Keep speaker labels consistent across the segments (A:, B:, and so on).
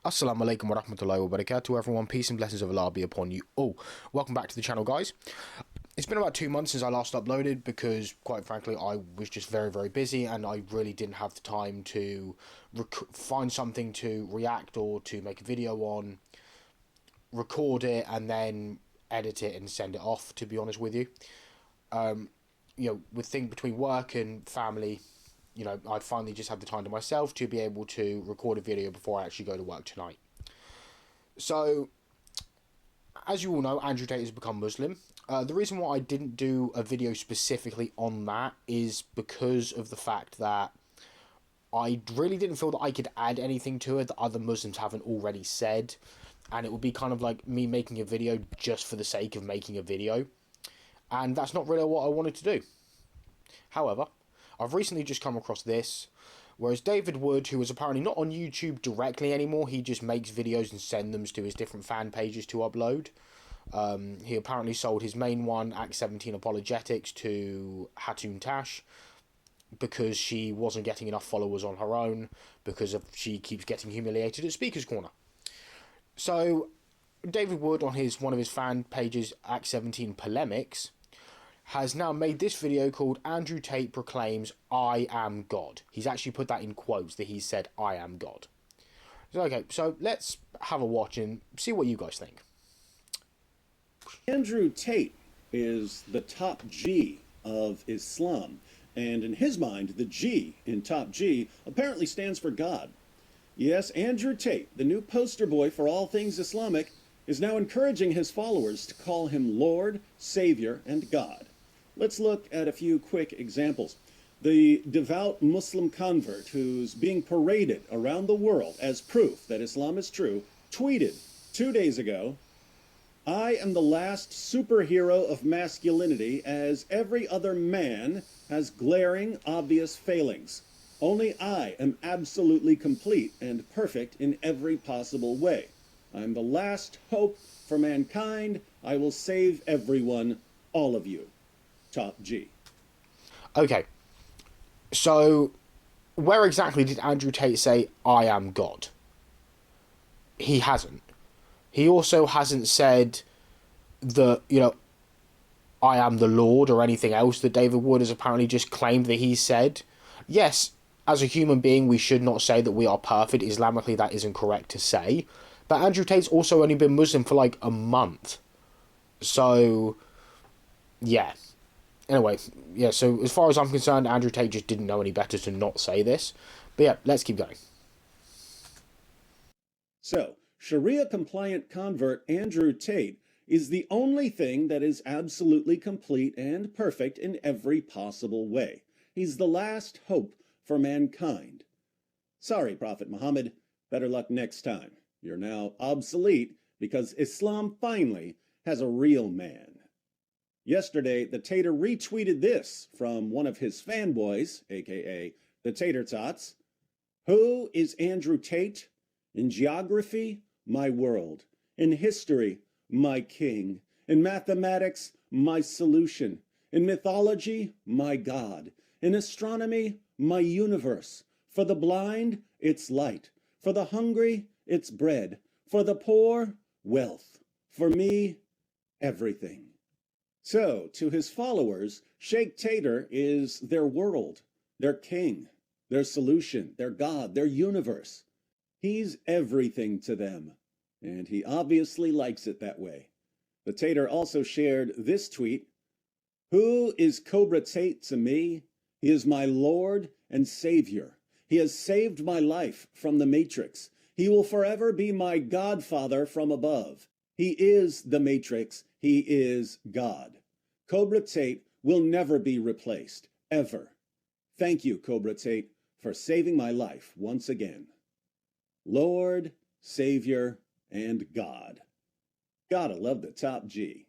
A: Assalamu alaikum wa rahmatullahi wa barakatuh, everyone. Peace and blessings of Allah be upon you all. Welcome back to the channel, guys. It's been about 2 months since I last uploaded because, quite frankly, I was just very, very busy and I really didn't have the time to find something to react or to make a video on, record it, and then edit it and send it off, to be honest with you. With things between work and family, I finally just had the time to myself to be able to record a video before I actually go to work tonight. So, as you all know, Andrew Tate has become Muslim. The reason why I didn't do a video specifically on that is because of the fact that I really didn't feel that I could add anything to it that other Muslims haven't already said. And it would be kind of like me making a video just for the sake of making a video. And that's not really what I wanted to do. However, I've recently just come across this, whereas David Wood, who is apparently not on YouTube directly anymore, he just makes videos and sends them to his different fan pages to upload. He apparently sold his main one, Act 17 Apologetics, to Hatun Tash because she wasn't getting enough followers on her own because she keeps getting humiliated at Speaker's Corner. So, David Wood, on one of his fan pages, Act 17 Polemics, has now made this video called Andrew Tate Proclaims I Am God. He's actually put that in quotes, that he said I am God. So let's have a watch and see what you guys think.
B: Andrew Tate is the top G of Islam, and in his mind, the G in top G apparently stands for God. Yes, Andrew Tate, the new poster boy for all things Islamic, is now encouraging his followers to call him Lord, Savior, and God. Let's look at a few quick examples. The devout Muslim convert who's being paraded around the world as proof that Islam is true tweeted 2 days ago, "I am the last superhero of masculinity, as every other man has glaring, obvious failings. Only I am absolutely complete and perfect in every possible way. I am the last hope for mankind. I will save everyone, all of you. Top G."
A: Okay, so where exactly did Andrew Tate say I am God? He hasn't. He also hasn't said that, I am the Lord or anything else that David Wood has apparently just claimed that he said. Yes, as a human being, we should not say that we are perfect. Islamically, that isn't correct to say. But Andrew Tate's also only been Muslim for like a month. So, yeah. Anyway, yeah, so as far as I'm concerned, Andrew Tate just didn't know any better to not say this. But yeah, let's keep going.
B: So, Sharia-compliant convert Andrew Tate is the only thing that is absolutely complete and perfect in every possible way. He's the last hope for mankind. Sorry, Prophet Muhammad. Better luck next time. You're now obsolete because Islam finally has a real man. Yesterday, the Tater retweeted this from one of his fanboys, aka the Tater Tots. "Who is Andrew Tate? In geography, my world. In history, my king. In mathematics, my solution. In mythology, my God. In astronomy, my universe. For the blind, it's light. For the hungry, it's bread. For the poor, wealth. For me, everything." So, to his followers, Sheikh Tater is their world, their king, their solution, their God, their universe. He's everything to them, and he obviously likes it that way. The Tater also shared this tweet: "Who is Cobra Tate to me? He is my Lord and Savior. He has saved my life from the Matrix. He will forever be my Godfather from above. He is the Matrix. He is God. Cobra Tate will never be replaced, ever. Thank you, Cobra Tate, for saving my life once again. Lord, Savior, and God." Gotta love the top G.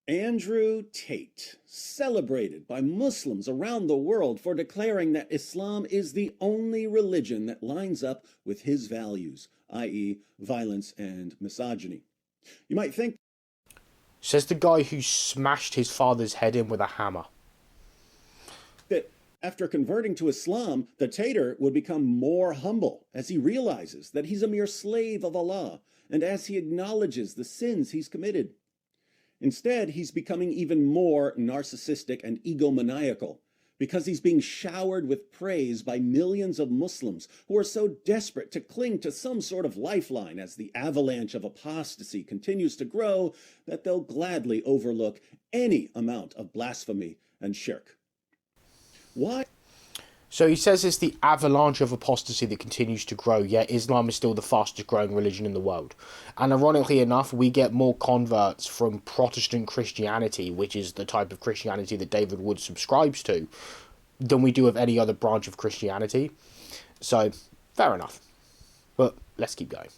B: Andrew Tate, celebrated by Muslims around the world for declaring that Islam is the only religion that lines up with his values, i.e., violence and misogyny. You might think,
A: Says the guy who smashed his father's head in with a hammer.
B: that After converting to Islam, the Tater would become more humble as he realizes that he's a mere slave of Allah and as he acknowledges the sins he's committed. Instead, he's becoming even more narcissistic and egomaniacal because he's being showered with praise by millions of Muslims who are so desperate to cling to some sort of lifeline as the avalanche of apostasy continues to grow that they'll gladly overlook any amount of blasphemy and shirk. Why?
A: So he says it's the avalanche of apostasy that continues to grow, yet Islam is still the fastest growing religion in the world. And ironically enough, we get more converts from Protestant Christianity, which is the type of Christianity that David Wood subscribes to, than we do of any other branch of Christianity. So, fair enough. But let's keep going.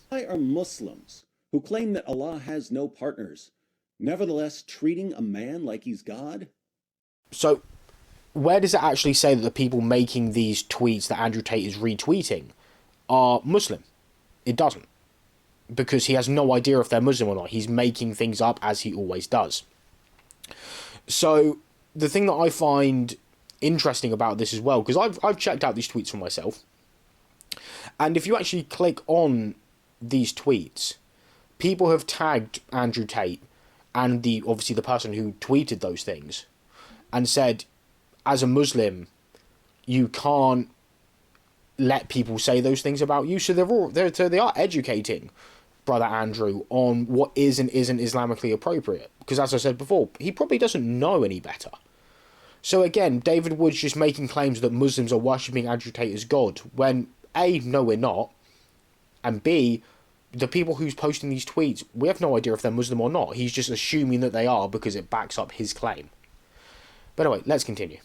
B: Why are Muslims who claim that Allah has no partners nevertheless treating a man like he's God?
A: So, where does it actually say that the people making these tweets that Andrew Tate is retweeting are Muslim? It doesn't. Because he has no idea if they're Muslim or not. He's making things up as he always does. So, the thing that I find interesting about this as well, because I've checked out these tweets for myself, and if you actually click on these tweets, people have tagged Andrew Tate and obviously the person who tweeted those things and said, as a Muslim, you can't let people say those things about you. So they are educating Brother Andrew on what is and isn't Islamically appropriate. Because as I said before, he probably doesn't know any better. So again, David Wood's just making claims that Muslims are worshipping Andrew Tate as God, when A, no we're not, and B, the people who's posting these tweets, we have no idea if they're Muslim or not. He's just assuming that they are because it backs up his claim. But anyway, let's continue.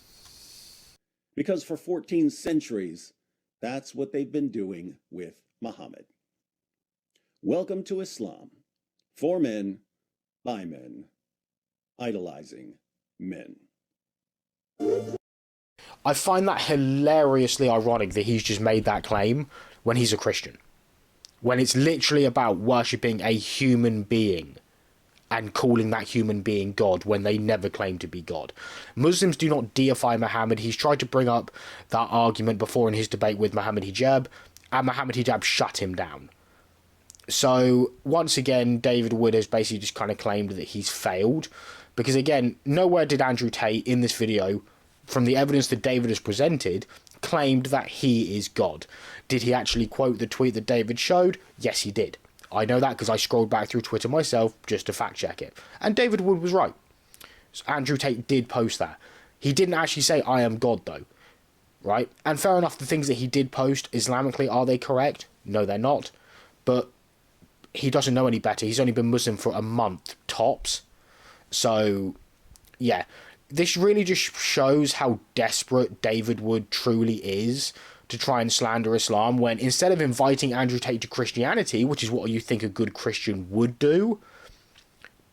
B: Because for 14 centuries, that's what they've been doing with Muhammad. Welcome to Islam. For men, by men, idolizing men.
A: I find that hilariously ironic that he's just made that claim when he's a Christian. When it's literally about worshipping a human being and calling that human being God when they never claim to be God. Muslims do not deify Muhammad. He's tried to bring up that argument before in his debate with Muhammad Hijab, and Muhammad Hijab shut him down. So, once again, David Wood has basically just kind of claimed that he's failed. Because again, nowhere did Andrew Tate in this video, from the evidence that David has presented, claimed that he is God. Did he actually quote the tweet that David showed? Yes, he did. I know that because I scrolled back through Twitter myself just to fact check it. And David Wood was right. So Andrew Tate did post that. He didn't actually say, I am God, though. Right? And fair enough, the things that he did post, Islamically, are they correct? No, they're not. But he doesn't know any better. He's only been Muslim for a month, tops. So, yeah. This really just shows how desperate David Wood truly is to try and slander Islam, when instead of inviting Andrew Tate to Christianity, which is what you think a good Christian would do,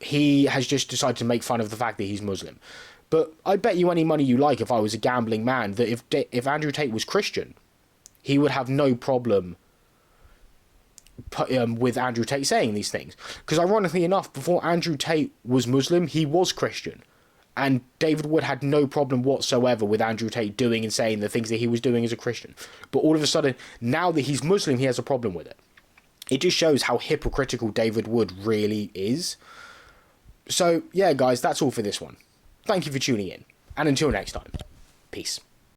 A: he has just decided to make fun of the fact that he's Muslim. But I bet you any money you like, if I was a gambling man, that if Andrew Tate was Christian, he would have no problem with Andrew Tate saying these things. Because ironically enough, before Andrew Tate was Muslim, he was Christian. And David Wood had no problem whatsoever with Andrew Tate doing and saying the things that he was doing as a Christian. But all of a sudden, now that he's Muslim, he has a problem with it. It just shows how hypocritical David Wood really is. So, yeah, guys, that's all for this one. Thank you for tuning in. And until next time, peace.